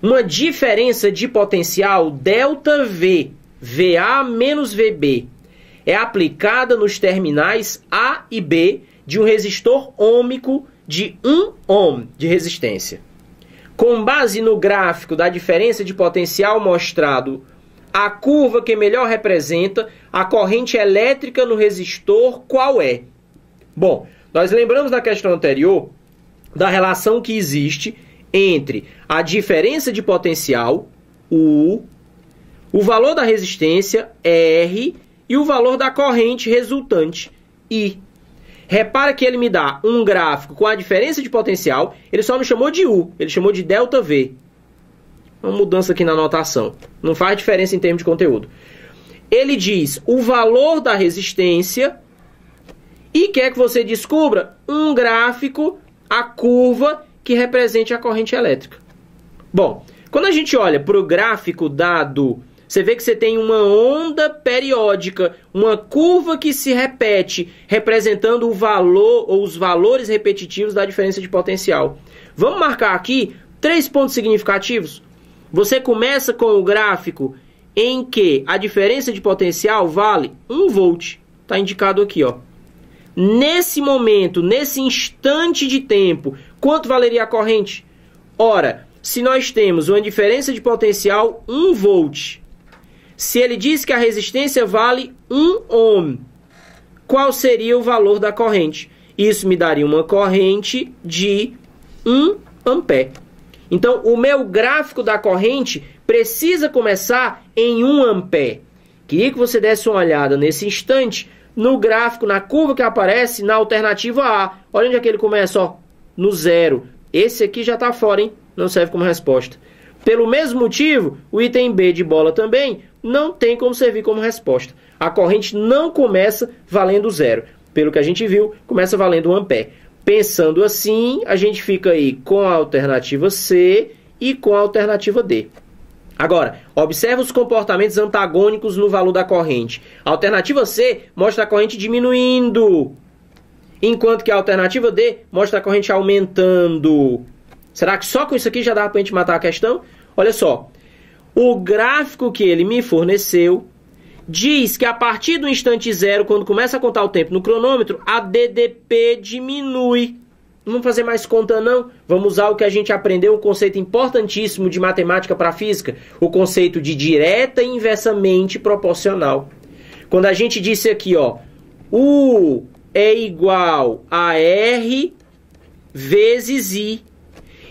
uma diferença de potencial ΔV, VA menos VB, é aplicada nos terminais A e B de um resistor ôhmico de 1 ohm de resistência. Com base no gráfico da diferença de potencial mostrado, a curva que melhor representa a corrente elétrica no resistor qual é? Bom, nós lembramos da questão anterior da relação que existe entre a diferença de potencial, U, o valor da resistência, R, e o valor da corrente resultante, I. Repara que ele me dá um gráfico com a diferença de potencial, ele só me chamou de U, ele chamou de ΔV. Uma mudança aqui na anotação, não faz diferença em termos de conteúdo. Ele diz o valor da resistência e quer que você descubra um gráfico, a curva que represente a corrente elétrica. Bom, quando a gente olha para o gráfico dado, você vê que você tem uma onda periódica, uma curva que se repete, representando o valor ou os valores repetitivos da diferença de potencial. Vamos marcar aqui 3 pontos significativos. Você começa com o gráfico em que a diferença de potencial vale 1 volt. Está indicado aqui, ó. Nesse momento, nesse instante de tempo, quanto valeria a corrente? Ora, se nós temos uma diferença de potencial 1 volt, se ele diz que a resistência vale 1 ohm, qual seria o valor da corrente? Isso me daria uma corrente de 1 ampere. Então, o meu gráfico da corrente precisa começar em 1 ampere. Queria que você desse uma olhada nesse instante no gráfico, na curva que aparece na alternativa A. Olha onde é que ele começa, ó, no 0. Esse aqui já está fora, hein? Não serve como resposta. Pelo mesmo motivo, o item B de bola também não tem como servir como resposta. A corrente não começa valendo 0. Pelo que a gente viu, começa valendo 1 ampere. Pensando assim, a gente fica aí com a alternativa C e com a alternativa D. Agora, observe os comportamentos antagônicos no valor da corrente. A alternativa C mostra a corrente diminuindo, enquanto que a alternativa D mostra a corrente aumentando. Será que só com isso aqui já dá para a gente matar a questão? Olha só, o gráfico que ele me forneceu diz que a partir do instante 0, quando começa a contar o tempo no cronômetro, a DDP diminui. Não vamos fazer mais conta não, vamos usar o que a gente aprendeu, um conceito importantíssimo de matemática para física, o conceito de direta e inversamente proporcional. Quando a gente disse aqui, ó, U é igual a R vezes I,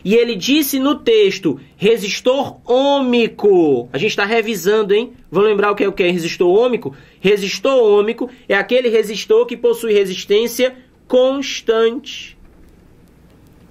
e ele disse no texto, resistor ôhmico. A gente está revisando, hein? Vamos lembrar o que é resistor ôhmico? Resistor ôhmico é aquele resistor que possui resistência constante.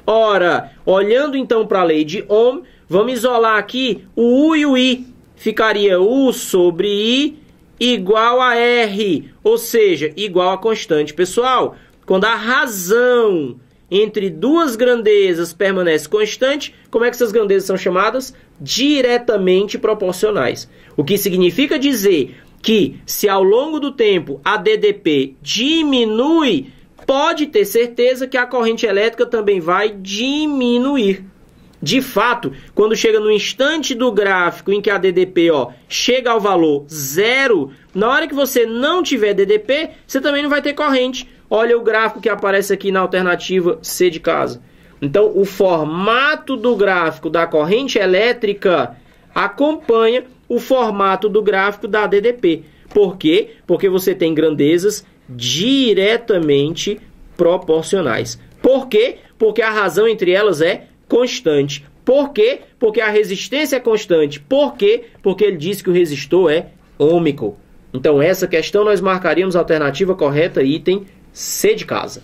Ora, olhando então para a lei de Ohm, vamos isolar aqui o U e o I. Ficaria U sobre I igual a R, ou seja, igual a constante. Pessoal, quando a razão entre duas grandezas permanece constante, como é que essas grandezas são chamadas? Diretamente proporcionais. O que significa dizer que se ao longo do tempo a DDP diminui, pode ter certeza que a corrente elétrica também vai diminuir. De fato, quando chega no instante do gráfico em que a DDP chega ao valor 0, na hora que você não tiver DDP, você também não vai ter corrente. Olha o gráfico que aparece aqui na alternativa C de casa. Então, o formato do gráfico da corrente elétrica acompanha o formato do gráfico da DDP. Por quê? Porque você tem grandezas diretamente proporcionais. Por quê? Porque a razão entre elas é constante. Por quê? Porque a resistência é constante. Por quê? Porque ele diz que o resistor é ôhmico. Então, essa questão nós marcaríamos a alternativa correta, item C de casa.